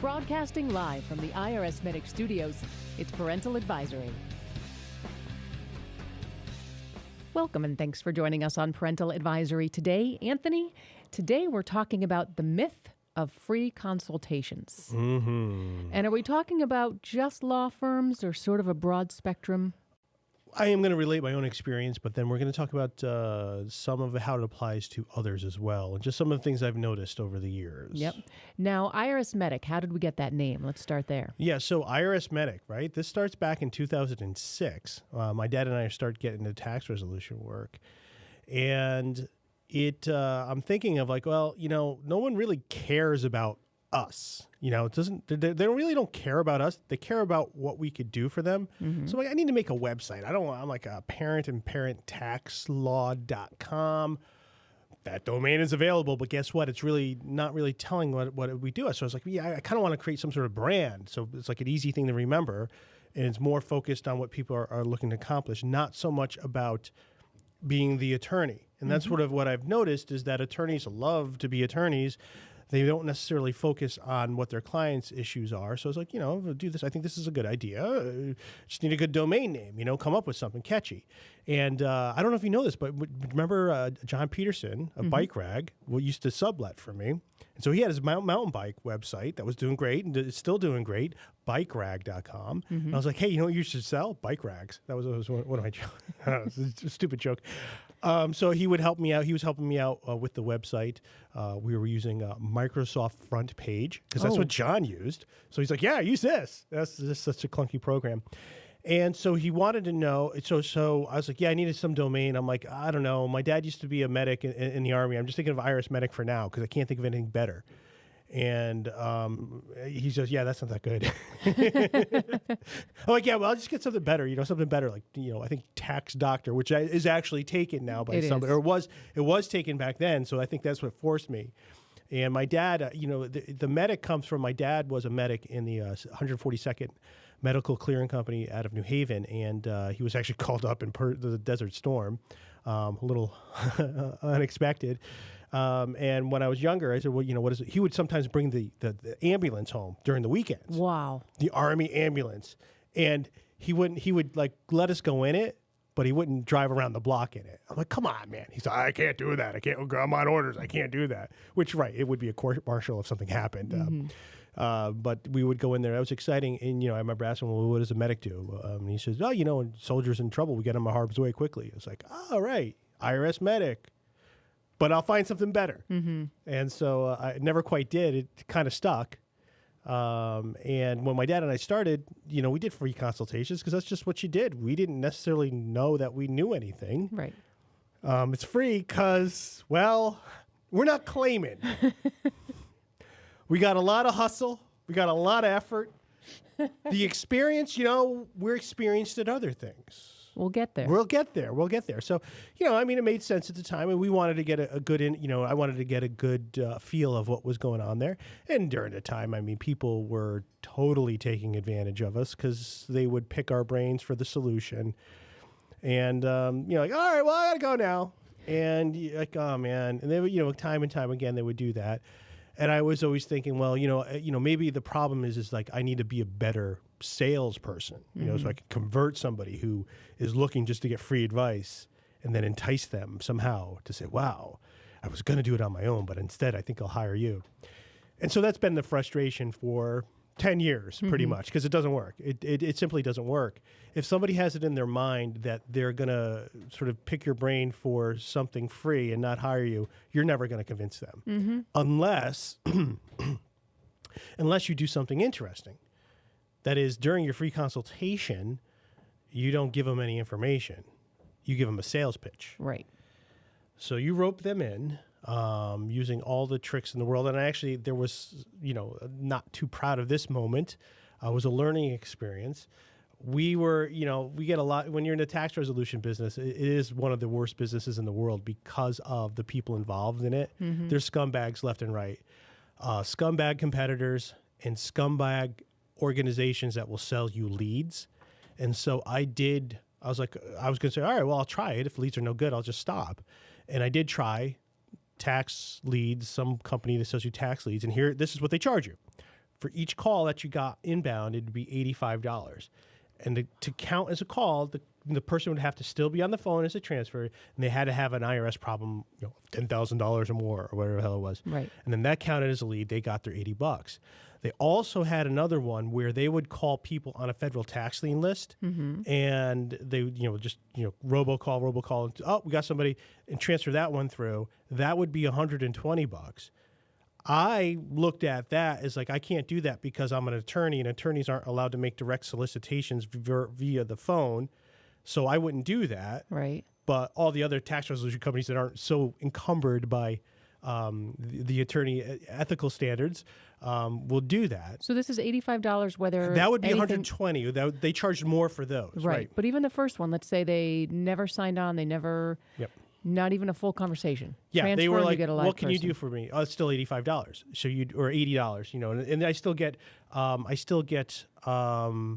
Broadcasting live from the IRSMedic studios, it's Parental Advisory. Welcome and thanks for joining us on Parental Advisory today. Anthony, today we're talking about the myth of free consultations. And are we talking about just law firms or sort of a broad spectrum? I am going to relate my own experience, but then we're going to talk about some of how it applies to others as well, and just some of the things I've noticed over the years. Yep. Now, IRSMedic, how did we get that name? Let's start there. Yeah, so IRSMedic, right? This starts back in 2006. My dad and I start getting into tax resolution work, and I'm thinking of like, well, no one really cares about us. It doesn't. They really don't care about us. They care about what we could do for them. So I need to make a website. I'm like a parent and parenttaxlaw.com. That domain is available, but guess what? It's really not really telling what we do. So I was like, yeah, I kind of want to create some sort of brand. So it's like an easy thing to remember, and it's more focused on what people are looking to accomplish, not so much about being the attorney. And that's sort of what I've noticed is that attorneys love to be attorneys. They don't necessarily focus on what their clients' issues are. So it's like, do this. I think this is a good idea. Just need a good domain name, come up with something catchy. And I don't know if you know this, but remember John Peterson of Bike Rag used to sublet for me. And so he had his mountain bike website that was doing great and it's still doing great, bikerag.com. And I was like, hey, you know what you should sell? Bike rags. That was one of my jokes. It was a stupid joke. So he would help me out. He was helping me out with the website. We were using Microsoft Front Page because that's what John used. So he's like, yeah, use this. That's just such a clunky program. And so he wanted to know. So I was like, yeah, I needed some domain. I'm like, I don't know. My dad used to be a medic in the Army. I'm just thinking of IRSMedic for now because I can't think of anything better. And he says, yeah, that's not that good. I'm like, yeah, well, I'll just get something better, something better. Like, I think Tax Doctor, which is actually taken now by somebody, or it was taken back then. So I think that's what forced me. And my dad, the medic comes from, my dad was a medic in the 142nd Medical Clearing Company out of New Haven. And he was actually called up in the Desert Storm, a little unexpected. And when I was younger, I said, well, what is it? He would sometimes bring the ambulance home during the weekends. Wow. The Army ambulance. And he would like let us go in it, but he wouldn't drive around the block in it. I'm like, come on, man. He's like, I can't do that. I'm on orders. I can't do that. Which, right, it would be a court martial if something happened. But we would go in there. That was exciting. And, I remember asking him, well, what does a medic do? And he says, when soldiers in trouble, we get them a harm's way quickly. It's like, all right, IRSMedic. But I'll find something better. And so I never quite did. It kind of stuck. And when my dad and I started, we did free consultations because that's just what you did. We didn't necessarily know that we knew anything. Right. It's free because, well, we're not claiming. We got a lot of hustle. We got a lot of effort. The experience, we're experienced at other things. We'll get there. We'll get there. So, it made sense at the time, and we wanted to get a good I wanted to get a good feel of what was going on there. And during the time, people were totally taking advantage of us because they would pick our brains for the solution. And, like, all right, well, I got to go now. And like, oh, man. And they would, time and time again, they would do that. And I was always thinking, well, maybe the problem is like I need to be a better salesperson, so I can convert somebody who is looking just to get free advice and then entice them somehow to say, wow, I was going to do it on my own, but instead I think I'll hire you. And so that's been the frustration for 10 years, pretty much, because it doesn't work. It simply doesn't work. If somebody has it in their mind that they're going to sort of pick your brain for something free and not hire you, you're never going to convince them. Unless you do something interesting. That is, during your free consultation, you don't give them any information. You give them a sales pitch. Right. So you rope them in using all the tricks in the world. And there was, not too proud of this moment. It was a learning experience. We get a lot, when you're in the tax resolution business, it is one of the worst businesses in the world because of the people involved in it. There's scumbags left and right. Scumbag competitors and scumbag organizations that will sell you leads. And so I was going to say, all right, well, I'll try it. If leads are no good, I'll just stop. And I did try tax leads, some company that sells you tax leads. And this is what they charge you. for each call that you got inbound, it'd be $85. And to count as a call, the person would have to still be on the phone as a transfer, and they had to have an IRS problem, $10,000 or more, or whatever the hell it was. Right. And then that counted as a lead. They got their $80. They also had another one where they would call people on a federal tax lien list, and they just robocall. And, oh, we got somebody, and transfer that one through. That would be $120. I looked at that as like, I can't do that because I'm an attorney, and attorneys aren't allowed to make direct solicitations via the phone. So I wouldn't do that. Right. But all the other tax resolution companies that aren't so encumbered by the attorney ethical standards will do that. So this is $85 whether that would be anything... $120. They charged more for those. Right. But even the first one, let's say they never signed on, they never... Yep. Not even a full conversation. Yeah, Transfer, they were like, "What can you do for me?" Oh, it's still $85. So or $80. And I still get, they still get the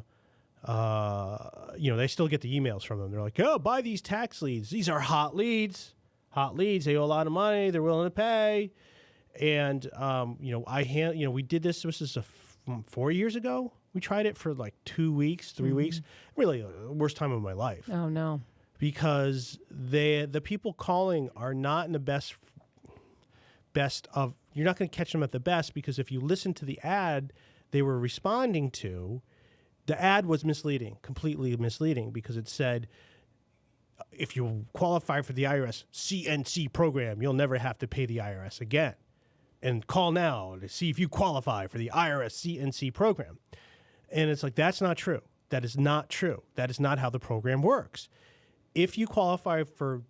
emails from them. They're like, "Oh, buy these tax leads. These are hot leads. They owe a lot of money. They're willing to pay." And we did this. This is 4 years ago. We tried it for like 2 weeks, 3 weeks. Really, the worst time of my life. Oh no. Because the people calling are not in the best of, you're not going to catch them at the best, because if you listen to the ad they were responding to, the ad was misleading, completely misleading, because it said, if you qualify for the IRS CNC program, you'll never have to pay the IRS again. And call now to see if you qualify for the IRS CNC program. And it's like, that's not true. That is not true. That is not how the program works. If you qualify for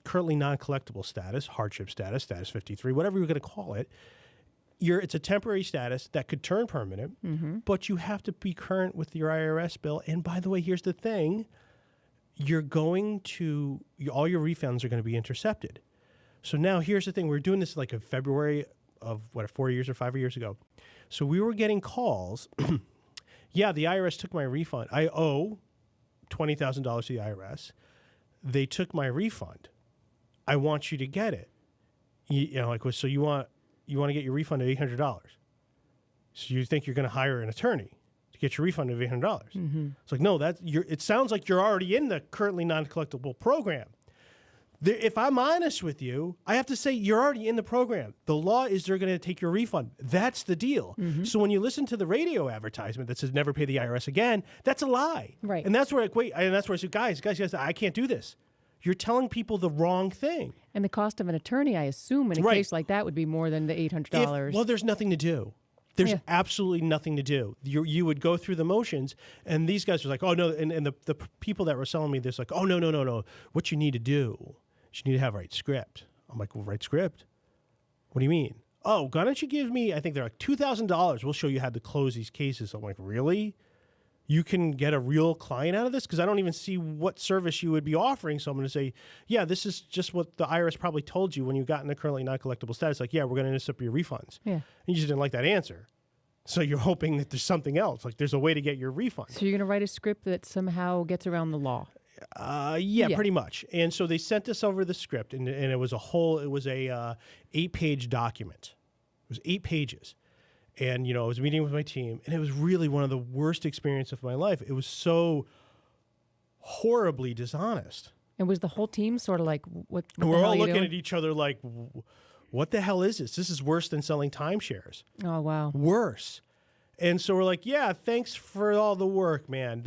currently non-collectible status, hardship status, status 53, whatever you're going to call it, it's a temporary status that could turn permanent, but you have to be current with your IRS bill. And by the way, here's the thing. All your refunds are going to be intercepted. So now here's the thing. We're doing this like in February of 4 years or 5 years ago. So we were getting calls. Yeah, the IRS took my refund. I owe $20,000 to the IRS. They took my refund. I want you to get it. So you want to get your refund of $800. So you think you're going to hire an attorney to get your refund of $800. It's like, no, it sounds like you're already in the currently non-collectible program. If I'm honest with you, I have to say you're already in the program. The law is they're going to take your refund. That's the deal. So when you listen to the radio advertisement that says never pay the IRS again, that's a lie. Right. And that's where I said, guys, I can't do this. You're telling people the wrong thing. And the cost of an attorney, I assume, in a case like that would be more than the $800. Well, there's nothing to do. There's absolutely nothing to do. You would go through the motions, and these guys were like, oh, no. And the people that were selling me this, like, oh, no. What you need to do is you need to have right script. I'm like, well, right script? What do you mean? Oh, why don't you give me, I think they're like $2,000. We'll show you how to close these cases. I'm like, really? You can get a real client out of this? Because I don't even see what service you would be offering someone to say, yeah, this is just what the IRS probably told you when you got in a currently non-collectible status. Like, yeah, we're going to intercept your refunds. Yeah. And you just didn't like that answer. So you're hoping that there's something else. Like, there's a way to get your refund. So you're going to write a script that somehow gets around the law. Yeah, pretty much. And so they sent us over the script, and it was a 8-page document. It was 8 pages. And, I was meeting with my team, and it was really one of the worst experiences of my life. It was so horribly dishonest. And was the whole team sort of like, what the we're hell all are you looking doing? at each other like, what the hell is this? This is worse than selling timeshares. Oh, wow. Worse. And so we're like, yeah, thanks for all the work, man.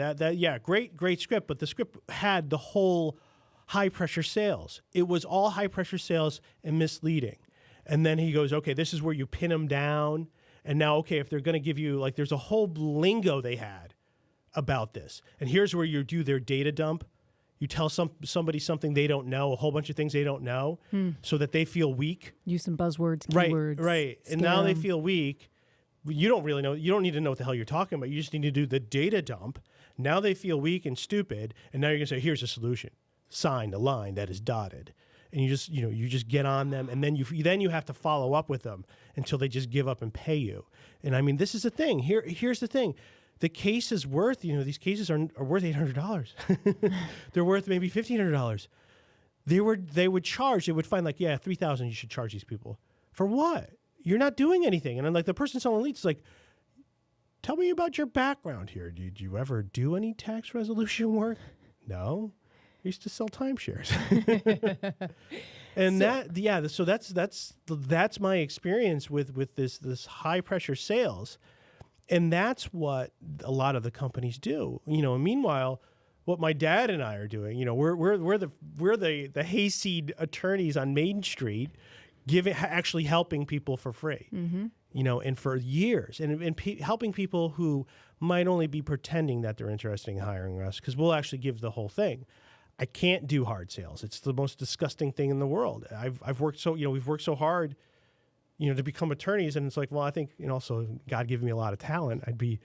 Great script. But the script had the whole high-pressure sales. It was all high-pressure sales and misleading. And then he goes, okay, this is where you pin them down. And now, okay, if they're going to give you, like, there's a whole lingo they had about this. And here's where you do their data dump. You tell somebody something they don't know, a whole bunch of things they don't know, so that they feel weak. Use some buzzwords, keywords. Right. And now they feel weak. You don't really know. You don't need to know what the hell you're talking about. You just need to do the data dump. Now they feel weak and stupid, and now you're going to say, here's a solution. Sign the line that is dotted. And you just get on them, and then you have to follow up with them until they just give up and pay you. And I mean, this is the thing. Here's the thing. The case is worth, these cases are worth $800. They're worth maybe $1,500. They would find like, yeah, $3,000 you should charge these people. For what? You're not doing anything. And then like the person selling leads is like, tell me about your background here. Did you ever do any tax resolution work? No. I used to sell timeshares. And so that's my experience with this high pressure sales. And that's what a lot of the companies do. And meanwhile, what my dad and I are doing, we're the hayseed attorneys on Main Street, actually helping people for free. And for years, and helping people who might only be pretending that they're interested in hiring us, because we'll actually give the whole thing. I can't do hard sales. It's the most disgusting thing in the world. I've worked we've worked so hard, to become attorneys, and it's like, well, I think, also God giving me a lot of talent. I'd be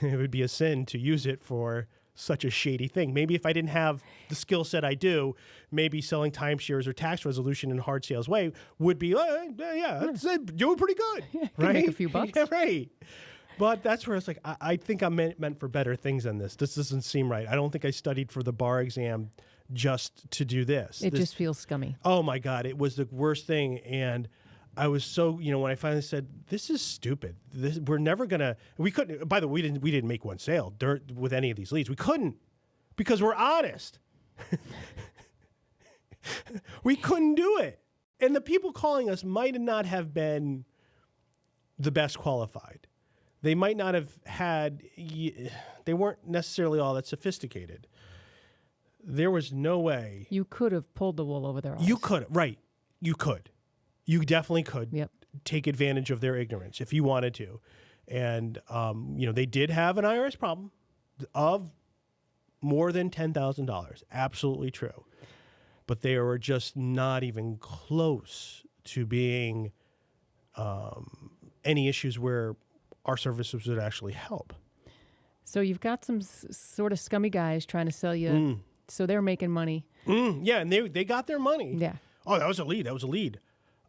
it would be a sin to use it for such a shady thing. Maybe if I didn't have the skill set I do, maybe selling timeshares or tax resolution in a hard sales way would be, that's doing pretty good, right? Make a few bucks. Yeah, right. But that's where it's like, I think I'm meant for better things than this. This doesn't seem right. I don't think I studied for the bar exam just to do this. It just feels scummy. Oh my God, it was the worst thing. And I was so, when I finally said, this is stupid. We're never gonna, we couldn't, by the way, we didn't make one sale with any of these leads. We couldn't, because we're honest. We couldn't do it. And the people calling us might not have been the best qualified. They might not have had, they weren't necessarily all that sophisticated. There was no way. You could have pulled the wool over their eyes. You could, right. You could. You definitely could take advantage of their ignorance if you wanted to. And, they did have an IRS problem of more than $10,000. Absolutely true. But they were just not even close to being any issues where our services would actually help. So you've got some sort of scummy guys trying to sell you. So they're making money. Yeah, and they got their money. Yeah. Oh, that was a lead.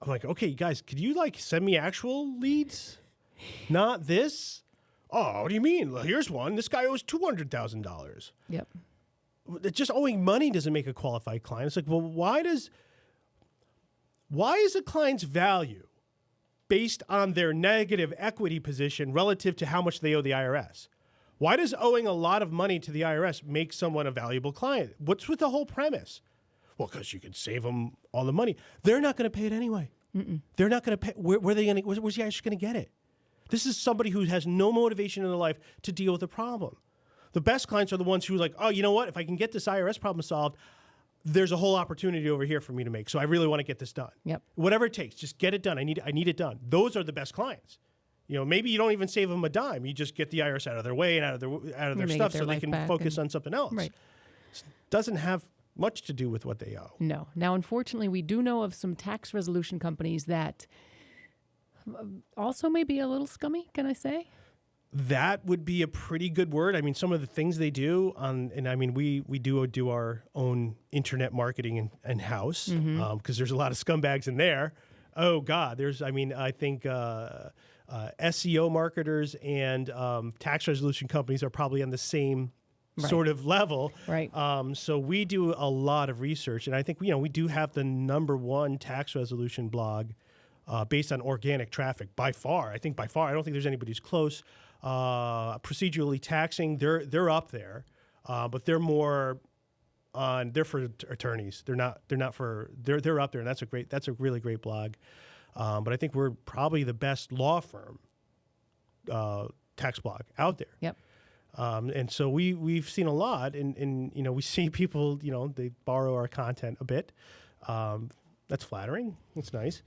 I'm like, okay, guys, could you send me actual leads? Not this? Oh, what do you mean? Well, here's one. This guy owes $200,000. Yep. Just owing money doesn't make a qualified client. It's like, well, why is a client's value based on their negative equity position relative to how much they owe the IRS? Why does owing a lot of money to the IRS make someone a valuable client? What's with the whole premise? Well, because you can save them all the money. They're not going to pay it anyway. They're not going to pay. Where are they going to? Where's the IRS going to get it? This is somebody who has no motivation in their life to deal with a problem. The best clients are the ones who are like, oh, you know what? If I can get this IRS problem solved, there's a whole opportunity over here for me to make. So I really want to get this done. Yep. Whatever it takes, just get it done. I need it done. Those are the best clients. Maybe you don't even save them a dime. You just get the IRS out of their way and out of their stuff so they can focus on something else. Right. It doesn't have much to do with what they owe. No. Now, unfortunately, we do know of some tax resolution companies that also may be a little scummy, can I say? That would be a pretty good word. I mean, some of the things they do we do our own internet marketing in-house because there's a lot of scumbags in there. Oh God, I think SEO marketers and tax resolution companies are probably on the same sort of level. Right. So we do a lot of research, and I think, we do have the #1 tax resolution blog based on organic traffic by far. I don't think there's anybody who's close. Procedurally taxing, they're up there, but they're more on, they're for attorneys. They're up there, and that's a really great blog. But I think we're probably the best law firm tax blog out there. Yep. And so we've seen a lot, and we see people, they borrow our content a bit. That's flattering. That's nice.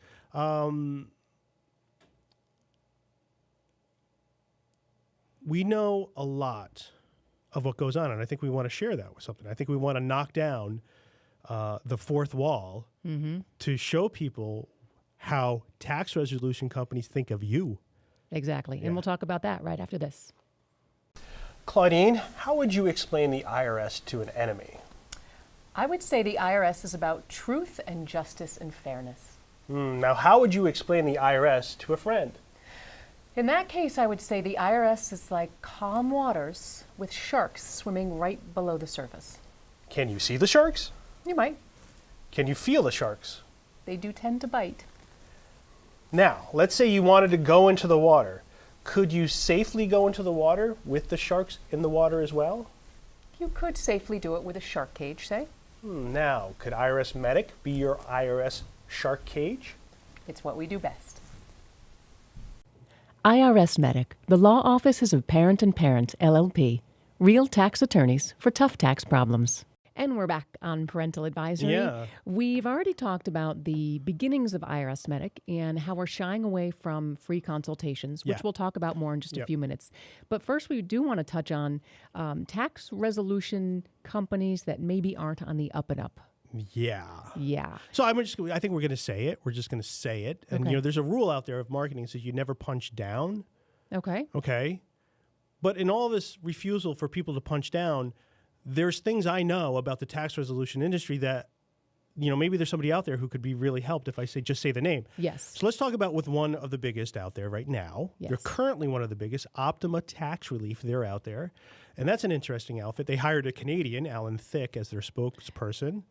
We know a lot of what goes on, and I think we want to share that with something. I think we want to knock down the fourth wall to show people how tax resolution companies think of you. Exactly. Yeah. And we'll talk about that right after this. Claudine, how would you explain the IRS to an enemy? I would say the IRS is about truth and justice and fairness. Now, how would you explain the IRS to a friend? In that case, I would say the IRS is like calm waters with sharks swimming right below the surface. Can you see the sharks? You might. Can you feel the sharks? They do tend to bite. Now, let's say you wanted to go into the water. Could you safely go into the water with the sharks in the water as well? You could safely do it with a shark cage, say. Now, could IRSMedic be your IRS shark cage? It's what we do best. IRSMedic, the law offices of Parent and Parent, LLP, real tax attorneys for tough tax problems. And we're back on Parental Advisory. Yeah. We've already talked about the beginnings of IRSMedic and how we're shying away from free consultations, which Yeah. we'll talk about more in just a Yep. few minutes. But first, we do want to touch on tax resolution companies that maybe aren't on the up and up. Yeah. Yeah. So I think we're going to say it. We're just going to say it. And, Okay. there's a rule out there of marketing that says you never punch down. Okay. Okay. But in all this refusal for people to punch down, there's things I know about the tax resolution industry that, maybe there's somebody out there who could be really helped if I just say the name. Yes. So let's talk about with one of the biggest out there right now. Yes. They're currently one of the biggest, Optima Tax Relief. They're out there. And that's an interesting outfit. They hired a Canadian, Alan Thicke, as their spokesperson.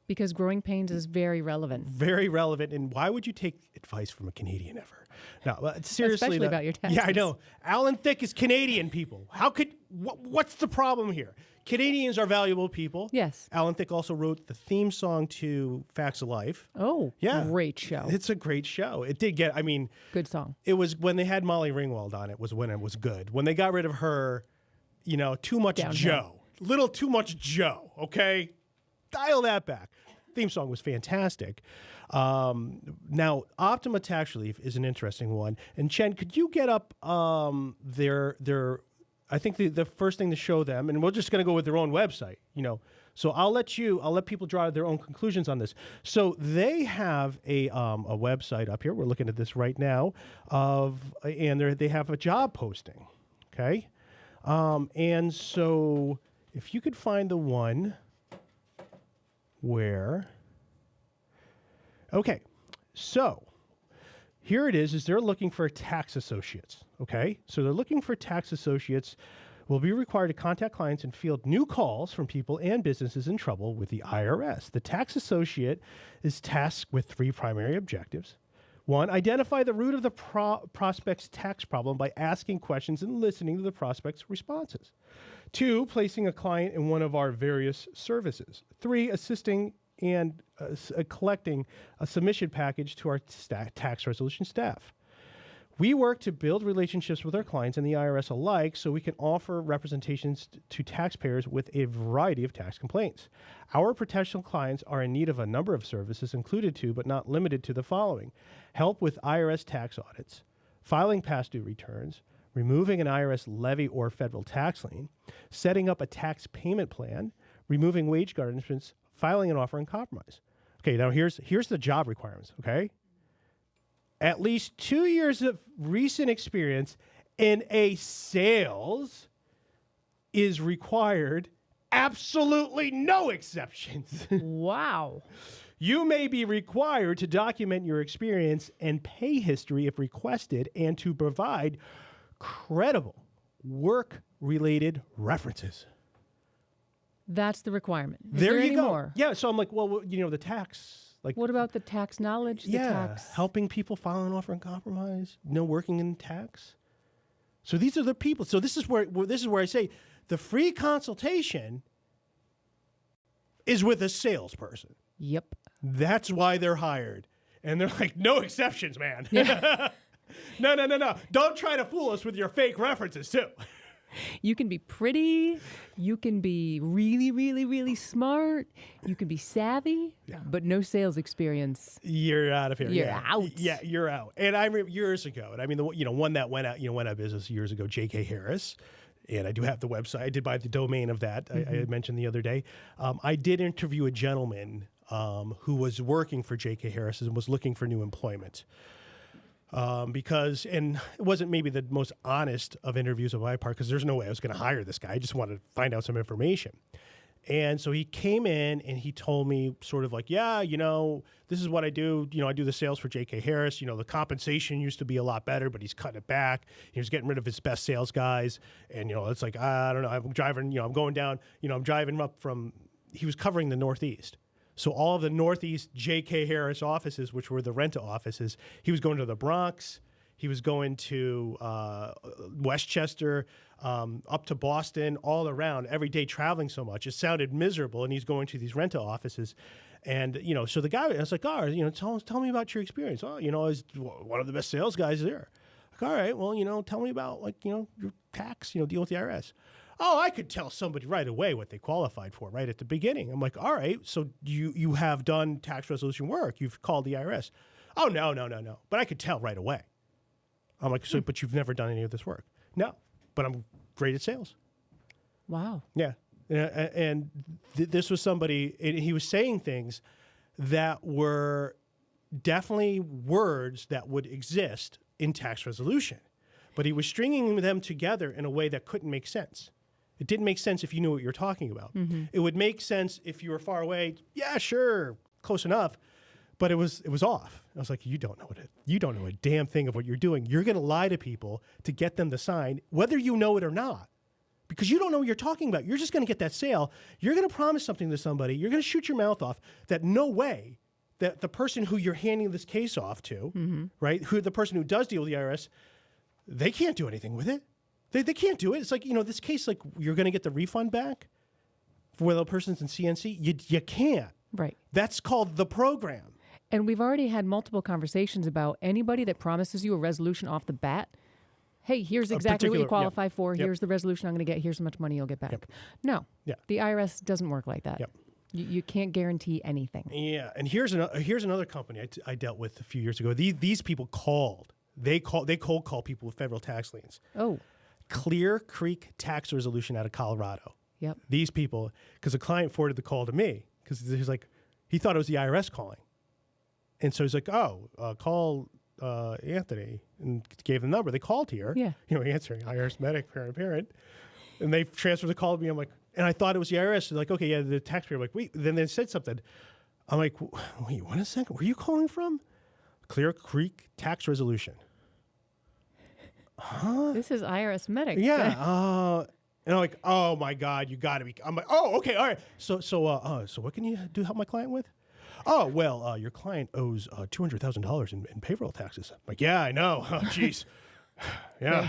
Because growing pains is very relevant. Very relevant. And why would you take advice from a Canadian ever? No, seriously. Especially about your taxes. Yeah, I know. Alan Thicke is Canadian, people. What's the problem here? Canadians are valuable people. Yes. Alan Thicke also wrote the theme song to Facts of Life. Oh, Yeah. great show. It's a great show. It did get, Good song. it was when they had Molly Ringwald on it was when it was good. When they got rid of her, too much Downhill. Joe. Little too much Joe, okay? Dial that back. Theme song was fantastic. Now, Optima Tax Relief is an interesting one. And Chen, could you get up their I think the first thing to show them, and we're just going to go with their own website, So I'll let people draw their own conclusions on this. So they have a website up here. We're looking at this right now, and they have a job posting. Okay, and so if you could find the one where, okay, so here it is they're looking for tax associates. Okay, so they're looking for tax associates will be required to contact clients and field new calls from people and businesses in trouble with the IRS. The tax associate is tasked with 3 primary objectives. 1, identify the root of the prospect's tax problem by asking questions and listening to the prospect's responses. 2, placing a client in one of our various services. 3, assisting and collecting a submission package to our tax resolution staff. We work to build relationships with our clients and the IRS alike so we can offer representations to taxpayers with a variety of tax complaints. Our potential clients are in need of a number of services included to, but not limited to, the following: help with IRS tax audits, filing past due returns, removing an IRS levy or federal tax lien, setting up a tax payment plan, removing wage garnishments, filing an offer in compromise. Okay, now here's the job requirements, okay? At least 2 years of recent experience in a sales is required. Absolutely no exceptions. Wow. You may be required to document your experience and pay history if requested and to provide credible work-related references. That's the requirement. Is There there you any go. more? Yeah, so I'm like, well, the tax... Like, What about the tax knowledge? The tax? helping people file an offer in compromise, working in tax. So these are the people. So this is where I say the free consultation is with a salesperson. Yep. That's why they're hired, and they're like, no exceptions, man. Yeah. No. Don't try to fool us with your fake references too. You can be pretty, you can be really, really, really smart, you can be savvy, but no sales experience. You're out of here. You're out. Yeah, you're out. And I remember years ago, and the one that went out of business years ago, J.K. Harris. And I do have the website. I did buy the domain of that. I mentioned the other day. I did interview a gentleman who was working for J.K. Harris and was looking for new employment. Because it wasn't maybe the most honest of interviews on my part, because there's no way I was going to hire this guy. I just wanted to find out some information. And so he came in and he told me sort of like, this is what I do. I do the sales for J.K. Harris. The compensation used to be a lot better, but he's cutting it back. He was getting rid of his best sales guys. And, it's like, I don't know. I'm driving, I'm going down, I'm driving up from, he was covering the Northeast. So all of the Northeast J.K. Harris offices, which were the rent offices, he was going to the Bronx. He was going to Westchester, up to Boston, all around, every day traveling so much. It sounded miserable, and he's going to these rental offices. And, so the guy, I was like, tell me about your experience. Oh, I was one of the best sales guys there. Like, all right, well, tell me about, your tax, deal with the IRS. Oh, I could tell somebody right away what they qualified for right at the beginning. I'm like, all right, so you have done tax resolution work. You've called the IRS. Oh, no. But I could tell right away. I'm like, but you've never done any of this work. No, but I'm great at sales. Wow. Yeah. And this was somebody, and he was saying things that were definitely words that would exist in tax resolution. But he was stringing them together in a way that couldn't make sense. It didn't make sense if you knew what you were talking about. Mm-hmm. It would make sense if you were far away. Yeah, sure, close enough. But it was off. I was like, you don't know a damn thing of what you're doing. You're going to lie to people to get them to sign, whether you know it or not, because you don't know what you're talking about. You're just going to get that sale. You're going to promise something to somebody. You're going to shoot your mouth off that no way that the person who you're handing this case off to, mm-hmm. right, who the person who does deal with the IRS, they can't do anything with it. They can't do it. It's like, this case, like you're going to get the refund back for whether the person's in CNC. You can't. Right. That's called the program. And we've already had multiple conversations about anybody that promises you a resolution off the bat. Hey, here's exactly what you qualify for. Yep. Here's the resolution I'm going to get. Here's how much money you'll get back. Yep. No. Yeah. The IRS doesn't work like that. Yep. You can't guarantee anything. Yeah. And here's another company I dealt with a few years ago. These people called. They cold call people with federal tax liens. Oh. Clear Creek Tax Resolution out of Colorado. Yep. These people, because the client forwarded the call to me, because he thought it was the IRS calling. And so he's like, call Anthony, and gave the number. They called here. Yeah. Answering IRSMedic, parent. And they transferred the call to me. I'm like, and I thought it was the IRS. They're like, okay, yeah, the taxpayer. I'm like, wait. Then they said something. I'm like, wait, 1 second. Where are you calling from? Clear Creek Tax Resolution. Huh? This is IRSMedic. Yeah. And I'm like, oh my God, you got to be. I'm like, oh, okay, all right. So what can you help my client with? Oh, well, your client owes $200,000 in payroll taxes. I'm like, yeah, I know. Oh, jeez. Yeah.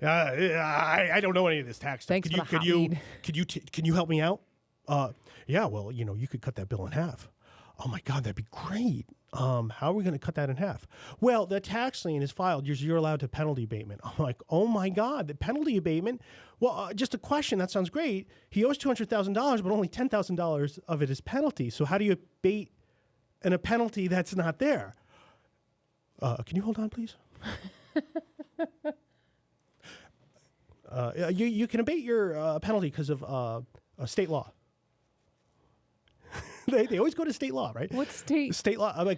I don't know any of this tax stuff. Thanks for the hot lead. Can you help me out? Yeah, well, you could cut that bill in half. Oh my God, that'd be great. How are we going to cut that in half? Well, the tax lien is filed. You're allowed to penalty abatement. I'm like, oh my God, the penalty abatement? Well, just a question. That sounds great. He owes $200,000, but only $10,000 of it is penalty. So how do you abate a penalty that's not there? Can you hold on, please? You can abate your penalty because of state law. They always go to state law, right? What state? State law. I'm like,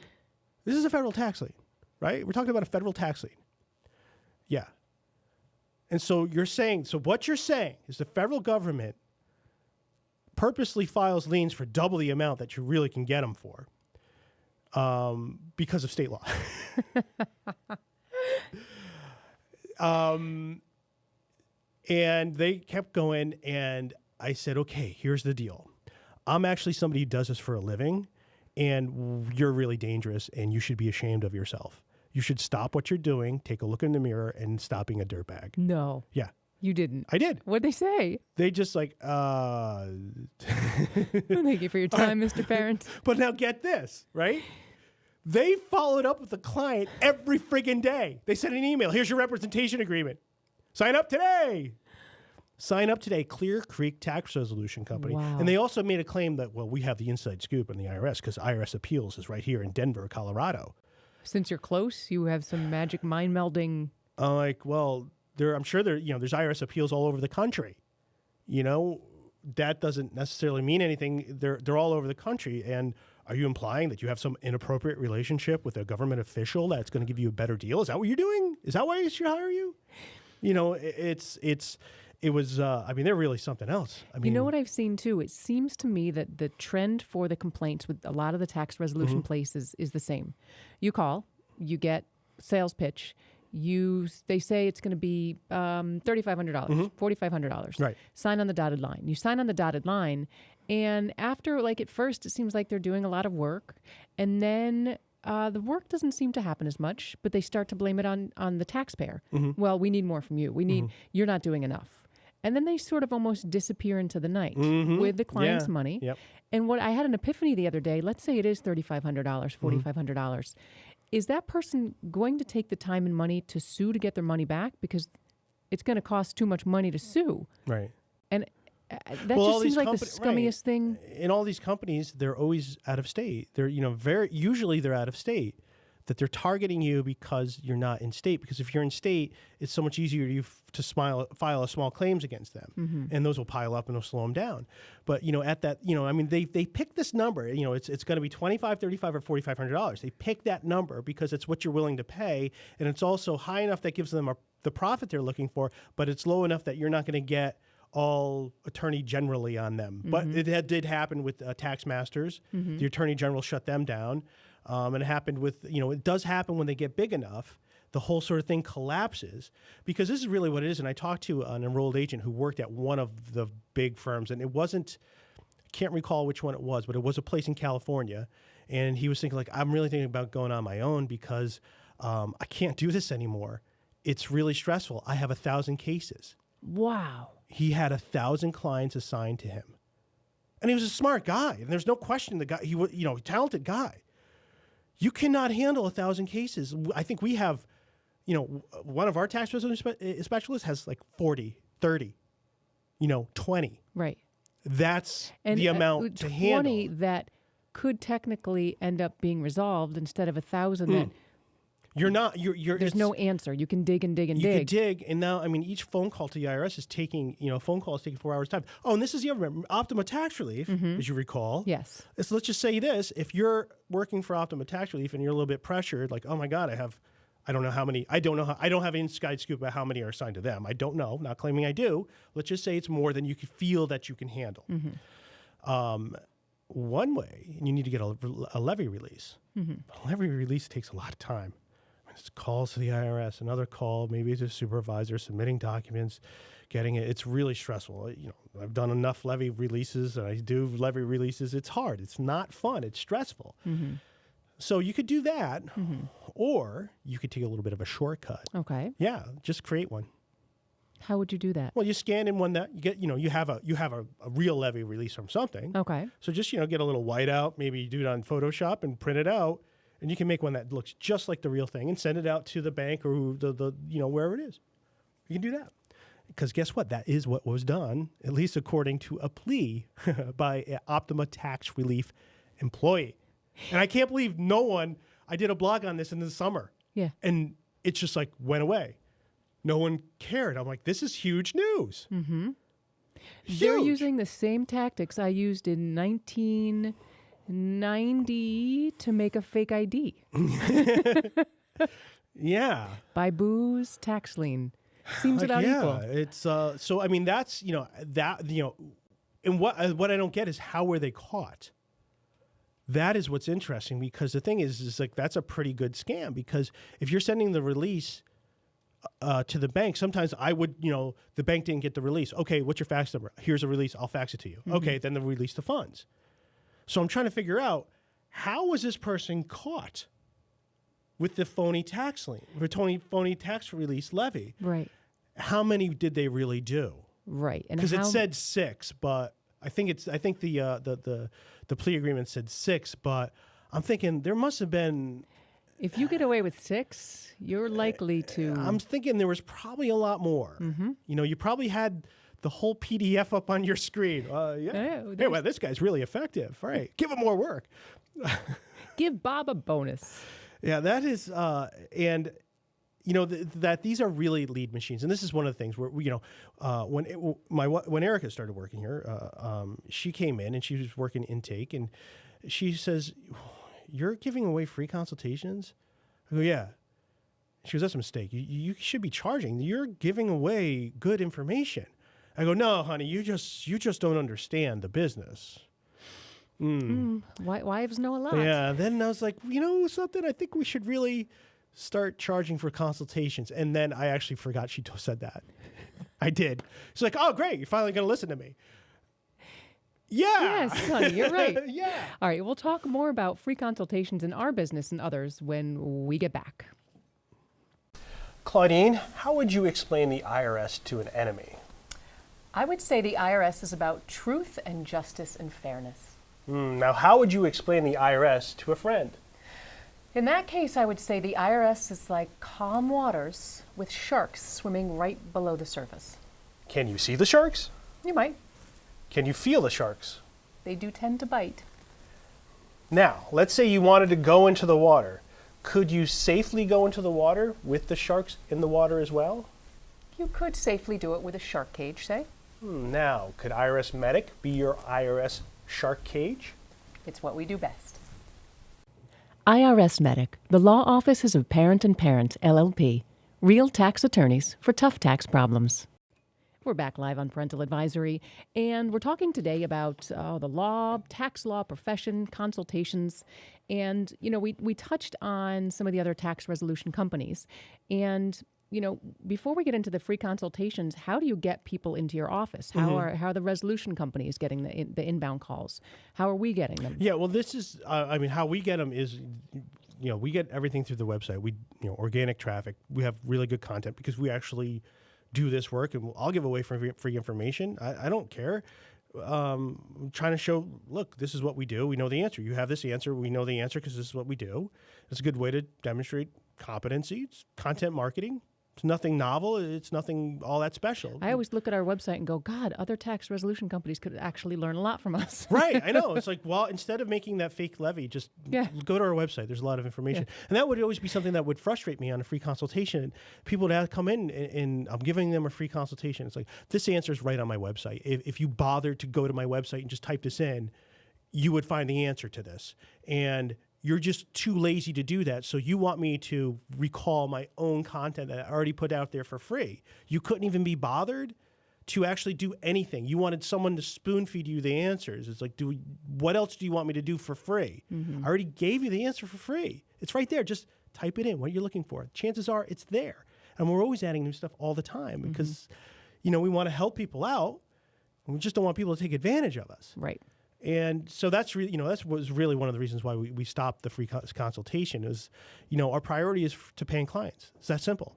this is a federal tax lien, right? We're talking about a federal tax lien. Yeah. And so what you're saying is the federal government purposely files liens for double the amount that you really can get them for because of state law. And they kept going, and I said, okay, here's the deal. I'm actually somebody who does this for a living, and you're really dangerous, and you should be ashamed of yourself. You should stop what you're doing, take a look in the mirror, and stop being a dirtbag. No. Yeah. You didn't. I did. What'd they say? They just Thank you for your time, Mr. Parent. But now get this, right? They followed up with the client every friggin' day. They sent an email. Here's your representation agreement. Sign up today. Sign up today, Clear Creek Tax Resolution Company. Wow. And they also made a claim that, well, we have the inside scoop in the IRS because IRS Appeals is right here in Denver, Colorado. Since you're close, you have some magic mind melding. Like, well, I'm sure there's IRS Appeals all over the country. That doesn't necessarily mean anything. They're all over the country. And are you implying that you have some inappropriate relationship with a government official that's going to give you a better deal? Is that what you're doing? Is that why they should hire you? They're really something else. You know what I've seen too? It seems to me that the trend for the complaints with a lot of the tax resolution mm-hmm. places is the same. You call, you get sales pitch. They say it's going to be $3,500, mm-hmm. $4,500. Right. Sign on the dotted line. You sign on the dotted line, and after, at first, it seems like they're doing a lot of work, and then the work doesn't seem to happen as much, but they start to blame it on the taxpayer. Well, we need more from you. You're not doing enough. And then they sort of almost disappear into the night with the client's money. Yep. And what I had an epiphany the other day, let's say it is $3,500, $4,500. Is that person going to take the time and money to sue to get their money back? Because it's going to cost too much money to sue. Right. And that just seems like the scummiest thing. In all these companies, they're always out of state. They're, usually they're out of state. That they're targeting you because you're not in state. Because if you're in state, it's so much easier to file a small claims against them, and those will pile up and they'll slow them down. But at that, they pick this number. It's going to be $2,500, $3,500, or $4,500. They pick that number because it's what you're willing to pay, and it's also high enough that gives them the profit they're looking for, but it's low enough that you're not going to get all attorney generally on them. But it did happen with tax masters. The attorney general shut them down. And it happened with, it does happen when they get big enough, the whole sort of thing collapses, because this is really what it is. And I talked to an enrolled agent who worked at one of the big firms, and it wasn't, I can't recall which one it was, but it was a place in California. And he was thinking, I'm really thinking about going on my own because I can't do this anymore. It's really stressful. I have 1,000 cases. Wow. He had 1,000 clients assigned to him. And he was a smart guy. And there's no question the guy, he was, talented guy. You cannot handle 1,000 cases. I think we have, one of our tax resolution specialists has 40, 30, 20. Right. That's and the amount to 20 handle. that could technically end up being resolved instead of 1,000 that there's no answer. You can dig and dig and you dig. You can dig, and now, each phone call to the IRS is taking, phone call is taking 4 hours time. Oh, and this is the other Optima Tax Relief, as you recall. Yes. So let's just say this: if you're working for Optima Tax Relief and you're a little bit pressured, oh my God, I don't know how many. I don't have an inside scoop about how many are assigned to them. I don't know. Not claiming I do. Let's just say it's more than you can feel that you can handle. One way, and you need to get a levy release. A levy release takes a lot of time. It's calls to the IRS, another call, maybe it's a supervisor, submitting documents, getting it. It's really stressful. I've done enough levy releases, and I do levy releases. It's hard. It's not fun. It's stressful. So you could do that, or you could take a little bit of a shortcut. Okay. Yeah, just create one. How would you do that? Well, you scan in one that you get. You have a real levy release from something. Okay. So just get a little whiteout. Maybe you do it on Photoshop and print it out. And you can make one that looks just like the real thing and send it out to the bank or the wherever it is. You can do that. Because guess what? That is what was done, at least according to a plea by an Optima Tax Relief employee. And I can't believe I did a blog on this in the summer. Yeah. And it's just went away. No one cared. I'm like, this is huge news. Huge. They're using the same tactics I used in 1990 to make a fake ID. Yeah. Buy booze, tax lien. Seems about equal. It's so that's and what I don't get is how were they caught? That is what's interesting, because the thing is that's a pretty good scam, because if you're sending the release to the bank, sometimes I would, the bank didn't get the release. Okay, what's your fax number? Here's a release. I'll fax it to you. Okay, then they'll release the funds. So I'm trying to figure out, how was this person caught with the phony tax lien, phony tax release levy? Right. How many did they really do? Right. Because it said 6, but I think the plea agreement said 6, but I'm thinking there must have been. If you get away with 6, you're likely to. I'm thinking there was probably a lot more. You probably had the whole PDF up on your screen. Hey, well, this guy's really effective. All right, give him more work. Give Bob a bonus. Yeah, that is, and that these are really lead machines. And this is one of the things where when Erica started working here, she came in and she was working intake, and she says, "You're giving away free consultations?" I go, "Yeah." She goes, "That's a mistake. You should be charging. You're giving away good information." I go, "No, honey, you just don't understand the business." Wives know a lot. Yeah. Then I was like, something, I think we should really start charging for consultations. And then I actually forgot she said that. I did. She's like, "Oh, great. You're finally going to listen to me." Yeah. Yes, honey, you're right. Yeah. All right, we'll talk more about free consultations in our business and others when we get back. Claudine, how would you explain the IRS to an enemy? I would say the IRS is about truth and justice and fairness. Now, how would you explain the IRS to a friend? In that case, I would say the IRS is like calm waters with sharks swimming right below the surface. Can you see the sharks? You might. Can you feel the sharks? They do tend to bite. Now, let's say you wanted to go into the water. Could you safely go into the water with the sharks in the water as well? You could safely do it with a shark cage, say. Now, could IRSMedic be your IRS shark cage? It's what we do best. IRSMedic, the law offices of Parental, LLP, real tax attorneys for tough tax problems. We're back live on Parental Advisory, and we're talking today about the law, tax law profession, consultations, and, we touched on some of the other tax resolution companies. And, before we get into the free consultations, how do you get people into your office? How are the resolution companies getting the inbound calls? How are we getting them? Yeah, well, this is, how we get them is, we get everything through the website. We, organic traffic. We have really good content because we actually do this work, and I'll give away free information. I don't care. I'm trying to show, look, this is what we do. We know the answer. You have this answer. We know the answer because this is what we do. It's a good way to demonstrate competency. It's content marketing. It's nothing novel. It's nothing all that special. I always look at our website and go, God, other tax resolution companies could actually learn a lot from us. Right, I know. It's like, well, instead of making that fake levy, just go to our website. There's a lot of information. Yeah. And that would always be something that would frustrate me on a free consultation. People would come in and I'm giving them a free consultation. It's like, this answer is right on my website. If you bothered to go to my website and just type this in, you would find the answer to this. And you're just too lazy to do that. So you want me to recall my own content that I already put out there for free. You couldn't even be bothered to actually do anything. You wanted someone to spoon feed you the answers. It's like, what else do you want me to do for free? I already gave you the answer for free. It's right there. Just type it in, what you're looking for. Chances are it's there. And we're always adding new stuff all the time because, we want to help people out. And we just don't want people to take advantage of us. Right. And so that's really, that was really one of the reasons why we stopped the free consultation is, our priority is to paying clients. It's that simple.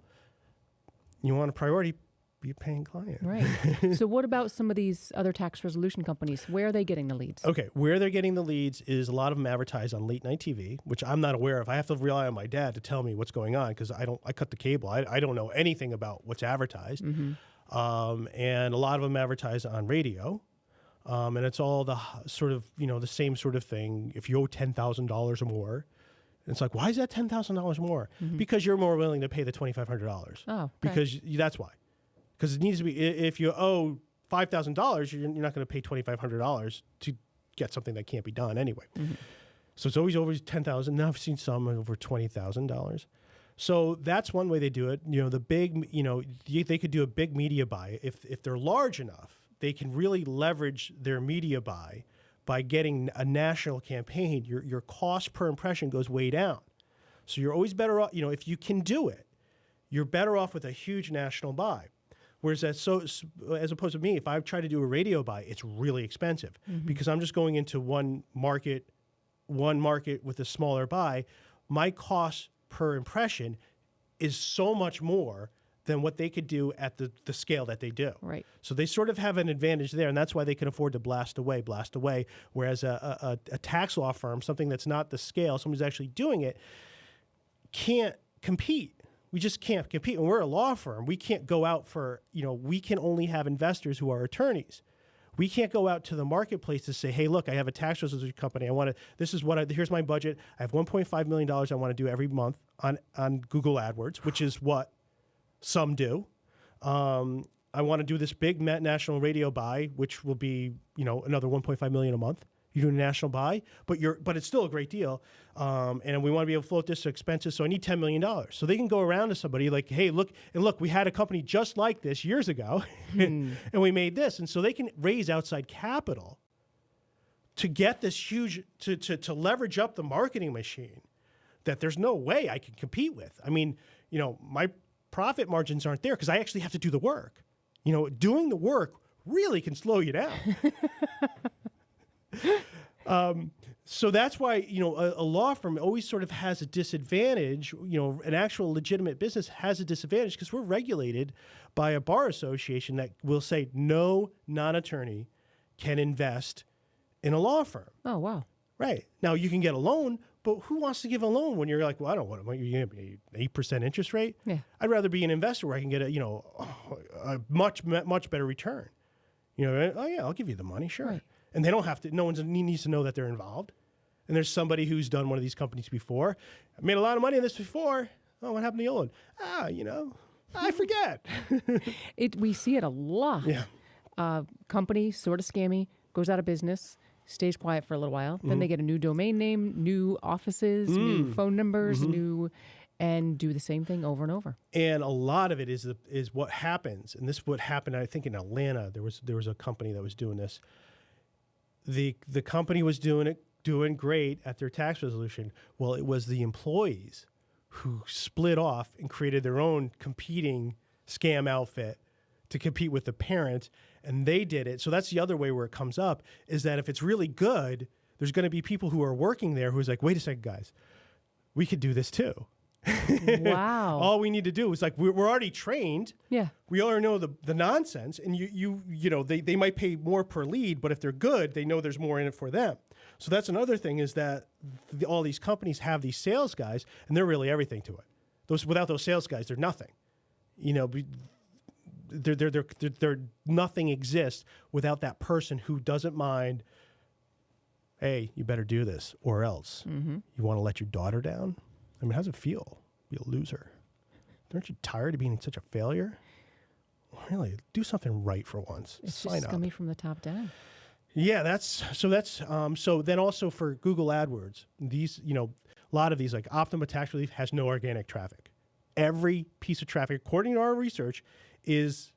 You want a priority, be a paying client. Right. So what about some of these other tax resolution companies? Where are they getting the leads? Okay. Where they're getting the leads is a lot of them advertise on late night TV, which I'm not aware of. I have to rely on my dad to tell me what's going on because I cut the cable. I don't know anything about what's advertised. And a lot of them advertise on radio. And it's all the sort of, the same sort of thing. If you owe $10,000 or more, it's like, why is that $10,000 more? Because you're more willing to pay the $2,500. Oh, okay. Because that's why. Because it needs to be, if you owe $5,000, you're not going to pay $2,500 to get something that can't be done anyway. So it's always over $10,000. Now I've seen some over $20,000. So that's one way they do it. The big, they could do a big media buy if they're large enough. They can really leverage their media buy by getting a national campaign. Your cost per impression goes way down. So you're always better off, if you can do it, you're better off with a huge national buy. Whereas as opposed to me, if I try to do a radio buy, it's really expensive because I'm just going into one market with a smaller buy. My cost per impression is so much more than what they could do at the scale that they do. Right. So they sort of have an advantage there, and that's why they can afford to blast away. Whereas a tax law firm, something that's not the scale, someone who's actually doing it, can't compete. We just can't compete. When we're a law firm, we can't go out for, we can only have investors who are attorneys. We can't go out to the marketplace to say, hey, look, I have a tax resolution company. Here's my budget. I have $1.5 million I want to do every month on Google AdWords, which is what some do. I want to do this big national radio buy, which will be, another $1.5 million a month. You do a national buy, but it's still a great deal. And we want to be able to float this to expenses. So I need $10 million. So they can go around to somebody like, hey, look, we had a company just like this years ago and we made this. And so they can raise outside capital to get this huge, to leverage up the marketing machine that there's no way I can compete with. I mean, my profit margins aren't there because I actually have to do the work. Doing the work really can slow you down. So that's why, a law firm always sort of has a disadvantage. An actual legitimate business has a disadvantage because we're regulated by a bar association that will say no non-attorney can invest in a law firm. Oh, wow. Right. Now, you can get a loan, but who wants to give a loan when you're like, well, I don't want to, you're going to be 8% interest rate? Yeah. I'd rather be an investor where I can get a much better return. Oh, yeah, I'll give you the money, sure. Right. And they don't have to, no one needs to know that they're involved. And there's somebody who's done one of these companies before. I made a lot of money in this before. Oh, what happened to the old one? I forget. We see it a lot. Yeah. Company, sort of scammy, goes out of business, stays quiet for a little while. Then they get a new domain name, new offices, new phone numbers, and do the same thing over and over. And a lot of it is what happens. And this is what happened, I think, in Atlanta. There was a company that was doing this. The company was doing great at their tax resolution. Well, it was the employees who split off and created their own competing scam outfit to compete with the parent, and they did it. So that's the other way where it comes up, is that if it's really good, there's going to be people who are working there who's like, wait a second, guys, we could do this too. Wow. All we need to do is we're already trained. Yeah. We already know the nonsense, and they might pay more per lead, but if they're good, they know there's more in it for them. So that's another thing, is that all these companies have these sales guys, and they're really everything to it. Without those sales guys, they're nothing. They're nothing exists without that person who doesn't mind. Hey, you better do this, or else. You want to let your daughter down? I mean, how's it feel? Be a loser. Aren't you tired of being such a failure? Really, do something right for once. It's Sign just up. scummy from the top down. Yeah, so then also for Google AdWords, these, a lot of these, like Optima Tax Relief, has no organic traffic. Every piece of traffic, according to our research, is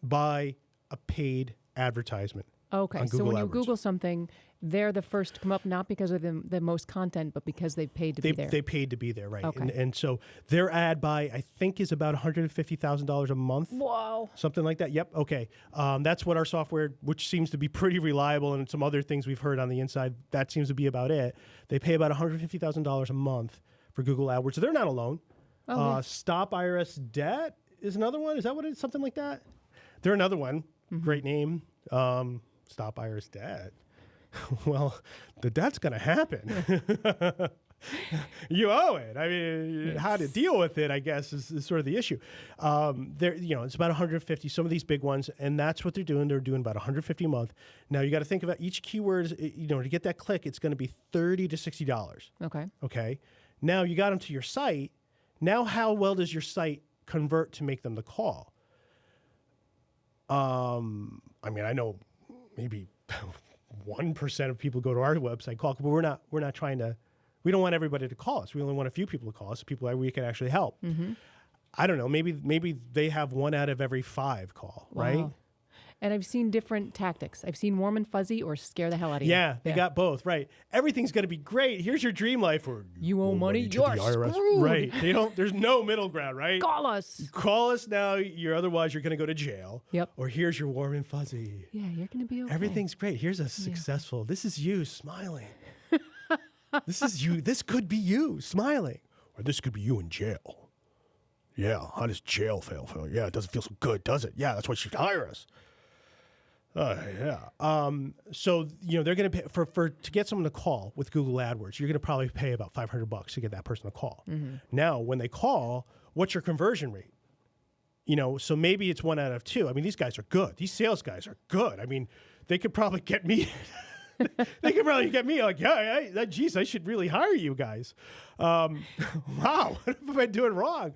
by a paid advertisement. Okay, on so Google when you AdWords. Google something, they're the first to come up, not because of the most content, but because they paid to be there. They paid to be there, right? Okay. And so their ad buy, I think, is about $150,000 a month. Whoa. Something like that. Yep. Okay. That's what our software, which seems to be pretty reliable, and some other things we've heard on the inside, that seems to be about it. They pay about $150,000 a month for Google AdWords. So they're not alone. Oh, yeah. Stop IRS Debt is another one. Is that what it is? Something like that? They're another one. Great name. Stop IRS Debt. Well, the debt's going to happen. You owe it. I mean, how to deal with it, I guess, is sort of the issue. It's about 150. Some of these big ones, and that's what they're doing. They're doing about 150 a month. Now you got to think about each keyword. To get that click, it's going to be $30 to $60. Okay. Okay. Now you got them to your site. Now, how well does your site convert to make them the call? I mean, I know maybe 1% of people go to our website call, but we're not trying to. We don't want everybody to call us. We only want a few people to call us, people that we can actually help. I don't know. Maybe they have 1 out of every 5 call, right? Wow. And I've seen different tactics. I've seen warm and fuzzy or scare the hell out of you. Yeah, they got both, right? Everything's going to be great. Here's your dream life, or You owe money, to you're the IRS. screwed. Right? There's no middle ground, right? Call us. Call us now. Otherwise you're going to go to jail. Yep. Or here's your warm and fuzzy. Yeah, you're going to be okay. Everything's great. Here's a successful. This is you smiling. This is you. This could be you smiling, or this could be you in jail. Yeah, how does jail feel? Yeah, it doesn't feel so good, does it? Yeah, that's why you should hire us. Yeah. So they're going to pay for to get someone to call with Google AdWords. You're going to probably pay about $500 to get that person to call. Now, when they call, what's your conversion rate? So maybe it's 1 out of 2. I mean, these guys are good. These sales guys are good. I mean, they could probably get me. They could probably get me like, geez, I should really hire you guys. Wow, what am I doing wrong?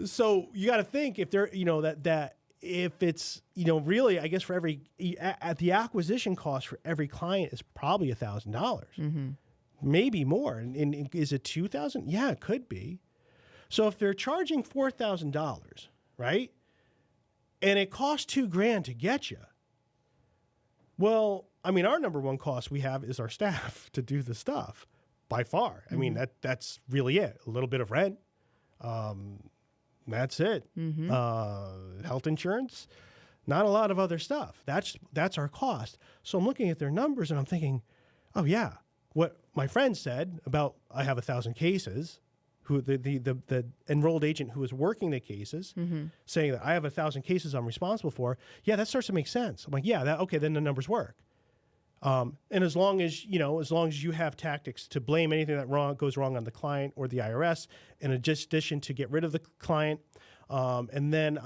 So you got to think if they're, that if it's, really, I guess for every, at the acquisition cost for every client is probably $1,000, maybe more. And is it $2,000? Yeah, it could be. So if they're charging $4,000, right, and it costs $2,000 to get you, well, I mean, our number one cost we have is our staff to do the stuff by far. I mean, that's really it. A little bit of rent. That's it. Health insurance. not a lot of other stuff. That's our cost. So I'm looking at their numbers and I'm thinking, oh yeah, what my friend said about I have 1,000 cases, who the enrolled agent who is working the cases, saying that I have 1,000 cases I'm responsible for. Yeah, that starts to make sense. I'm like, yeah, okay, then the numbers work. And as long as you have tactics to blame anything that goes wrong on the client or the IRS, in addition to get rid of the client, and then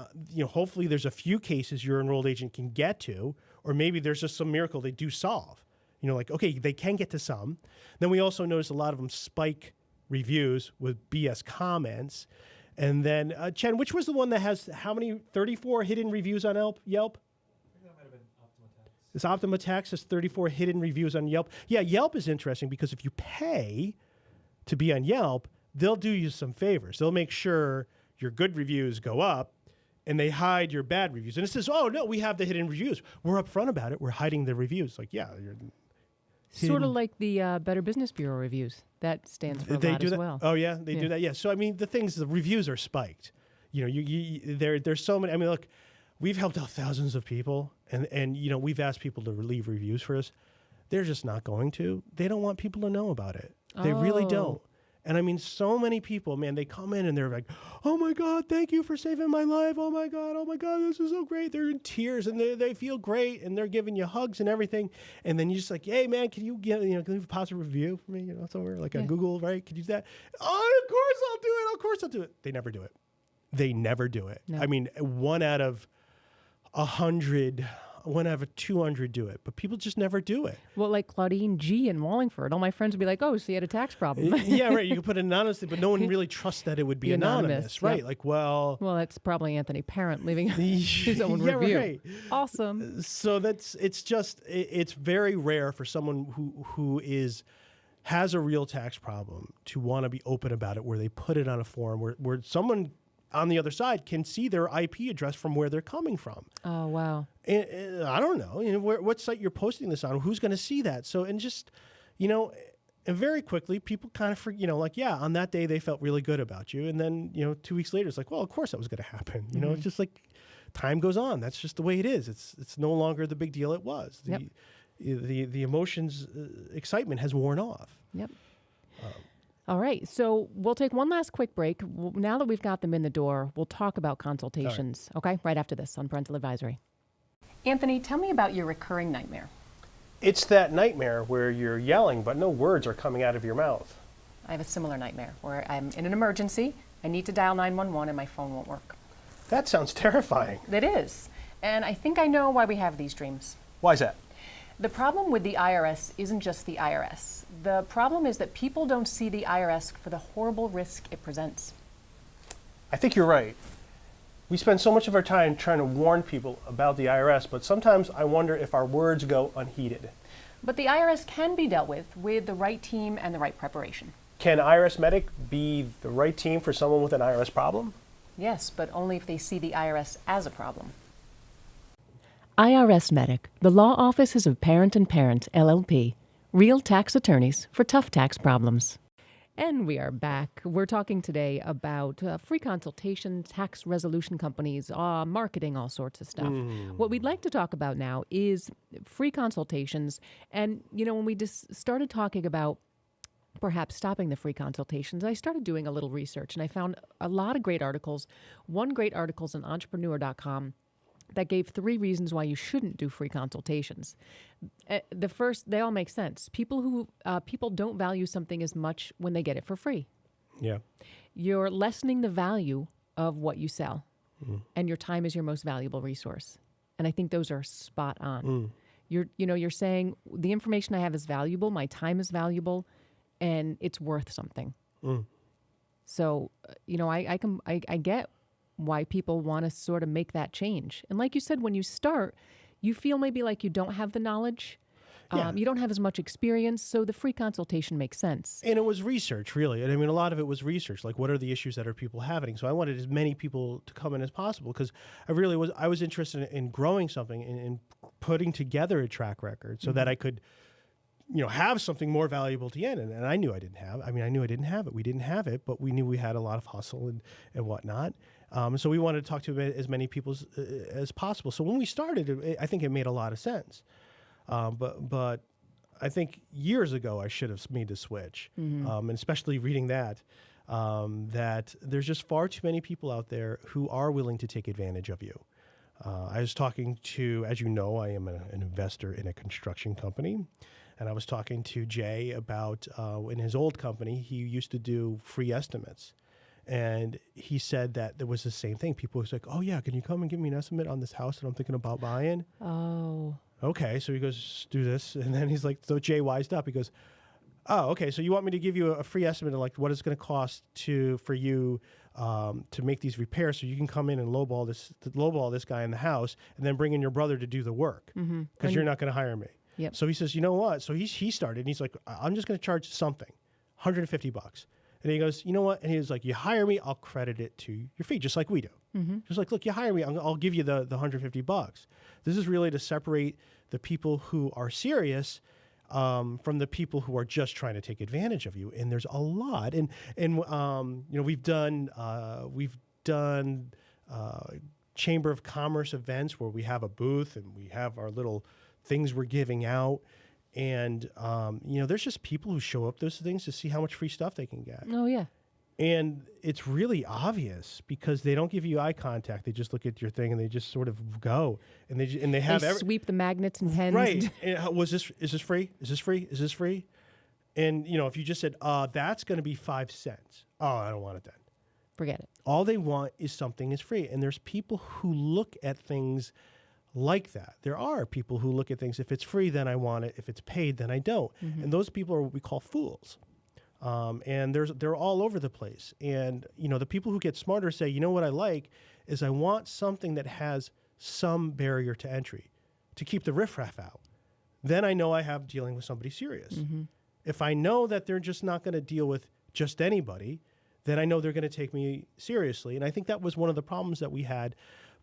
hopefully there's a few cases your enrolled agent can get to, or maybe there's just some miracle they do solve. Like, okay, they can get to some. Then we also notice a lot of them spike reviews with BS comments. And then, Chen, which was the one that has how many? 34 hidden reviews on Yelp? I think that might have been OptimaTax. This OptimaTax has 34 hidden reviews on Yelp. Yeah, Yelp is interesting because if you pay to be on Yelp, they'll do you some favors. They'll make sure your good reviews go up and they hide your bad reviews. And it says, oh, no, we have the hidden reviews. We're upfront about it. We're hiding the reviews. Like, yeah, you're sort of like the Better Business Bureau reviews. That stands for a lot as well. Oh yeah, they do that. Yeah. So I mean, the reviews are spiked. There's so many. I mean, look, we've helped out thousands of people, and we've asked people to leave reviews for us. They're just not going to. They don't want people to know about it. They really don't. And I mean, so many people, man, they come in and they're like, oh my God, thank you for saving my life. Oh my God, this is so great. They're in tears and they feel great and they're giving you hugs and everything. And then you're just like, hey man, can you leave a positive review for me? It's over like on Google, right? Could you do that? Oh, of course I'll do it. Of course I'll do it. They never do it. They never do it. No. I mean, 1 out of 100, 1 out of 200 do it, but people just never do it. Well, like Claudine G. in Wallingford, all my friends would be like, oh, so you had a tax problem. Yeah, right. You can put it anonymously, but no one really trusts that it would be anonymous, right? Yep. Like, well, that's probably Anthony Parent leaving his own review. Right. Awesome. So it's very rare for someone who has a real tax problem to want to be open about it, where they put it on a forum where someone on the other side can see their IP address from where they're coming from. Oh, wow. And I don't know, what site you're posting this on, who's going to see that? So, and just, and very quickly people kind of, on that day they felt really good about you. And then, 2 weeks later, it's like, well, of course that was going to happen. It's just like time goes on. That's just the way it is. It's no longer the big deal it was. The emotions, excitement has worn off. Yep. All right, so we'll take one last quick break. Now that we've got them in the door, we'll talk about consultations, okay? Right after this on Parental Advisory. Anthony, tell me about your recurring nightmare. It's that nightmare where you're yelling, but no words are coming out of your mouth. I have a similar nightmare where I'm in an emergency, I need to dial 911 and my phone won't work. That sounds terrifying. It is, and I think I know why we have these dreams. Why is that? The problem with the IRS isn't just the IRS. The problem is that people don't see the IRS for the horrible risk it presents. I think you're right. We spend so much of our time trying to warn people about the IRS, but sometimes I wonder if our words go unheeded. But the IRS can be dealt with the right team and the right preparation. Can IRSMedic be the right team for someone with an IRS problem? Yes, but only if they see the IRS as a problem. IRSMedic, the law offices of Parent and Parent, LLP, real tax attorneys for tough tax problems. And we are back. We're talking today about free consultation, tax resolution companies, marketing, all sorts of stuff. What we'd like to talk about now is free consultations. And, when we just started talking about perhaps stopping the free consultations, I started doing a little research and I found a lot of great articles. One great article is on entrepreneur.com that gave 3 reasons why you shouldn't do free consultations. The first, they all make sense. People don't value something as much when they get it for free. Yeah. You're lessening the value of what you sell, and your time is your most valuable resource. And I think those are spot on. You're saying the information I have is valuable, my time is valuable, and it's worth something. So, I get why people want to sort of make that change. And like you said, when you start, you feel maybe like you don't have the knowledge. You don't have as much experience, so the free consultation makes sense. And it was research, really. And I mean, a lot of it was research. Like, what are the issues that are people having? So I wanted as many people to come in as possible because I was interested in growing something and putting together a track record so that I could have something more valuable to the end. And I knew I didn't have. I knew I didn't have it. We didn't have it, but we knew we had a lot of hustle and whatnot. So we wanted to talk to as many people as possible. So when we started, I think it made a lot of sense. But I think years ago I should have made the switch, and especially reading that there's just far too many people out there who are willing to take advantage of you. I was talking to, as you know, I am an investor in a construction company. And I was talking to Jay about in his old company, he used to do free estimates. And he said that there was the same thing. People was like, oh, yeah, can you come and give me an estimate on this house that I'm thinking about buying? Oh. Okay. So he goes, do this. And then he's like, so Jay wised up. He goes, oh, okay. So you want me to give you a free estimate of like what it's going to cost for you to make these repairs so you can come in and lowball this guy in the house and then bring in your brother to do the work because you're not going to hire me. Yep. So he says, you know what? So he started and he's like, I'm just going to charge something, $150. And he goes, you know what? And he was like, you hire me, I'll credit it to your fee, just like we do. Just like, look, you hire me, I'll give you the $150. This is really to separate the people who are serious from the people who are just trying to take advantage of you. And there's a lot. And we've done Chamber of Commerce events where we have a booth and we have our little things we're giving out. And, there's just people who show up those things to see how much free stuff they can get. Oh, yeah. And it's really obvious because they don't give you eye contact. They just look at your thing and they just sort of go. And they have sweep the magnets and pens. Right. And is this free? Is this free? Is this free? And, if you just said, that's going to be 5 cents. Oh, I don't want it then. Forget it. All they want is something is free. And there's people who look at things like that. There are people who look at things, if it's free, then I want it. If it's paid, then I don't. And those people are what we call fools. And they're all over the place. And, the people who get smarter say, you know what I like is I want something that has some barrier to entry to keep the riffraff out. Then I know I have dealing with somebody serious. If I know that they're just not going to deal with just anybody, then I know they're going to take me seriously. And I think that was one of the problems that we had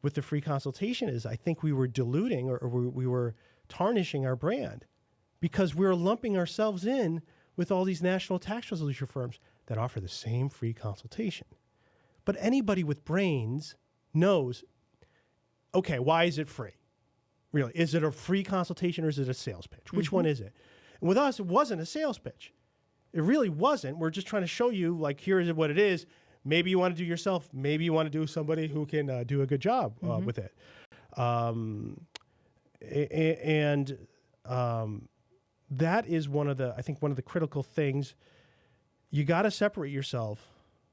with the free consultation is I think we were diluting or we were tarnishing our brand because we were lumping ourselves in with all these national tax resolution firms that offer the same free consultation. But anybody with brains knows, okay, why is it free? Really, is it a free consultation or is it a sales pitch? Which one is it? And with us, it wasn't a sales pitch. It really wasn't. We're just trying to show you, like, here is what it is. Maybe you want to do yourself. Maybe you want to do somebody who can do a good job with it. That is one of the critical things. You got to separate yourself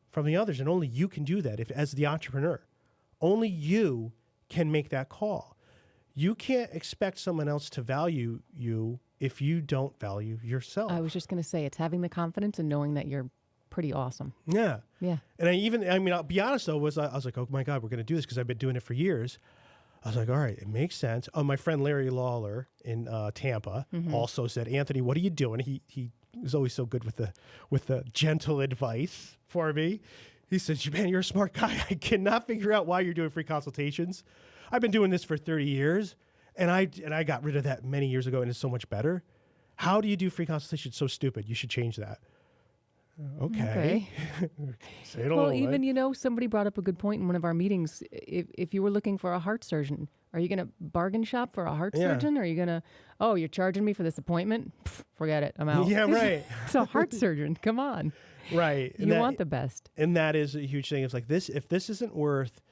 from the others, and only you can do that. As the entrepreneur, only you can make that call. You can't expect someone else to value you if you don't value yourself. I was just going to say, it's having the confidence and knowing that you're pretty awesome. Yeah. Yeah. And I'll be honest though, I was like, oh my God, we're going to do this because I've been doing it for years. I was like, all right, it makes sense. Oh, my friend Larry Lawler in Tampa also said, Anthony, what are you doing? He was always so good with the gentle advice for me. He says, man, you're a smart guy. I cannot figure out why you're doing free consultations. I've been doing this for 30 years, and I got rid of that many years ago, and it's so much better. How do you do free consultations? So stupid. You should change that. Okay. Say it well, alone, even, right? somebody brought up a good point in one of our meetings. If you were looking for a heart surgeon, are you going to bargain shop for a heart surgeon? Or are you going to, you're charging me for this appointment? Pff, forget it. I'm out. Yeah, right. It's a heart surgeon. Come on. Right. You want the best. And that is a huge thing. It's like this, if this isn't worth,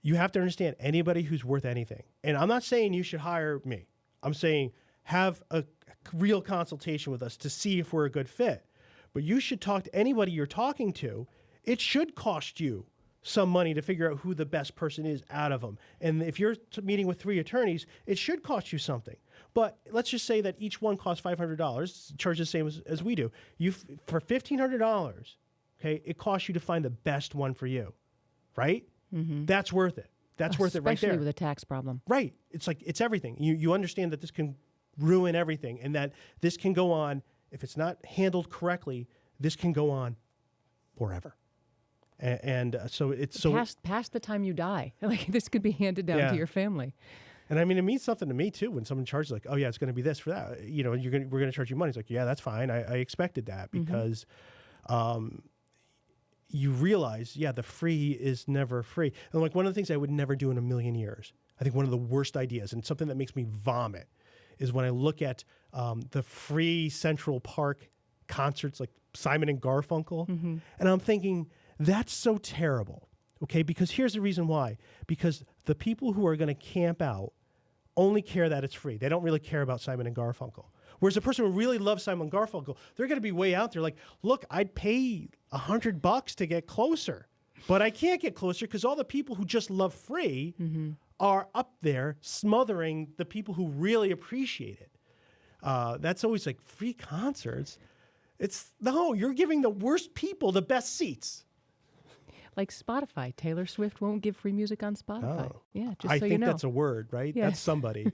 you have to understand anybody who's worth anything. And I'm not saying you should hire me. I'm saying have a real consultation with us to see if we're a good fit. But you should talk to anybody you're talking to. It should cost you some money to figure out who the best person is out of them. And if you're meeting with 3 attorneys, it should cost you something. But let's just say that each one costs $500, charge the same as we do. For $1,500, okay, it costs you to find the best one for you, right? Mm-hmm. That's worth it. That's worth it right there. Especially with a tax problem. Right. It's like, it's everything. You understand that this can ruin everything and that this can go on. If it's not handled correctly, this can go on forever. So it's so past the time you die. Like this could be handed down to your family. And I mean, it means something to me too when someone charges like, oh yeah, it's going to be this for that. You know, we're going to charge you money. It's like, yeah, that's fine. I expected that because you realize, yeah, the free is never free. And like one of the things I would never do in a million years, I think one of the worst ideas and something that makes me vomit is when I look at the free Central Park concerts like Simon and Garfunkel, and I'm thinking, that's so terrible, okay? Because here's the reason why. Because the people who are going to camp out only care that it's free. They don't really care about Simon and Garfunkel. Whereas a person who really loves Simon and Garfunkel, they're going to be way out there like, look, I'd pay $100 to get closer, but I can't get closer because all the people who just love free are up there smothering the people who really appreciate it. That's always like free concerts. No, you're giving the worst people the best seats. Like Spotify. Taylor Swift won't give free music on Spotify. Oh. Yeah, just I so you think know. that's a word, right? Yeah. That's somebody.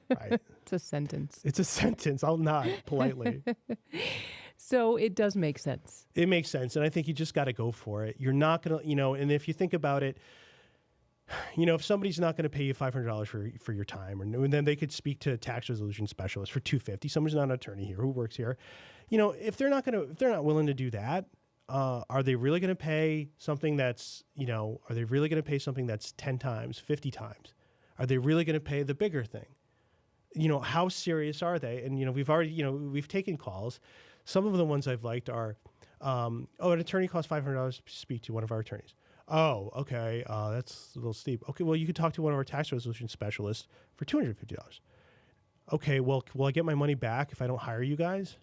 Right. It's a sentence. It's a sentence. I'll nod politely. So it does make sense. It makes sense. And I think you just got to go for it. You're not going to, and if you think about it, if somebody's not going to pay you $500 for your time, and then they could speak to a tax resolution specialist for $250. Someone's not an attorney here who works here. If they're not willing to do that, are they really going to pay something that's, are they really going to pay something that's 10 times, 50 times? Are they really going to pay the bigger thing? How serious are they? And, we've already, we've taken calls. Some of the ones I've liked are, an attorney costs $500 to speak to one of our attorneys. Oh, okay. That's a little steep. Okay, well, you could talk to one of our tax resolution specialists for $250. Okay, well, will I get my money back if I don't hire you guys?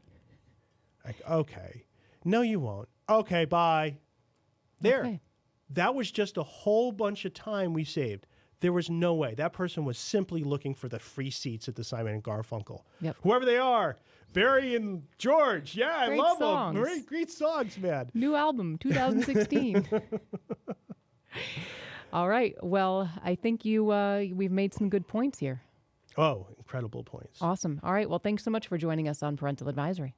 Like, okay. No, you won't. Okay, bye. There. Okay. That was just a whole bunch of time we saved. There was no way. That person was simply looking for the free seats at the Simon and Garfunkel. Yep. Whoever they are. Barry and George. Yeah, Great I love songs. them. Great songs, man. New album, 2016. All right. Well, I think we've made some good points here. Oh, incredible points. Awesome. All right. Well, thanks so much for joining us on Parental Advisory.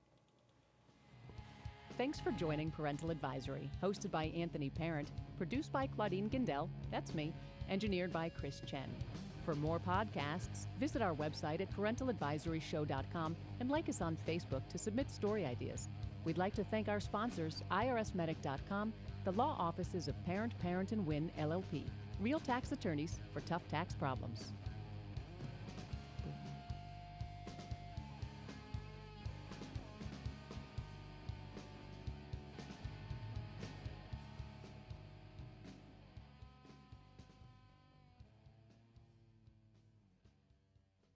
Thanks for joining Parental Advisory, hosted by Anthony Parent, produced by Claudine Gindel, that's me, engineered by Chris Chen. For more podcasts, visit our website at parentaladvisoryshow.com and like us on Facebook to submit story ideas. We'd like to thank our sponsors, IRSMedic.com, the law offices of Parent, and Wynn, LLP, real tax attorneys for tough tax problems.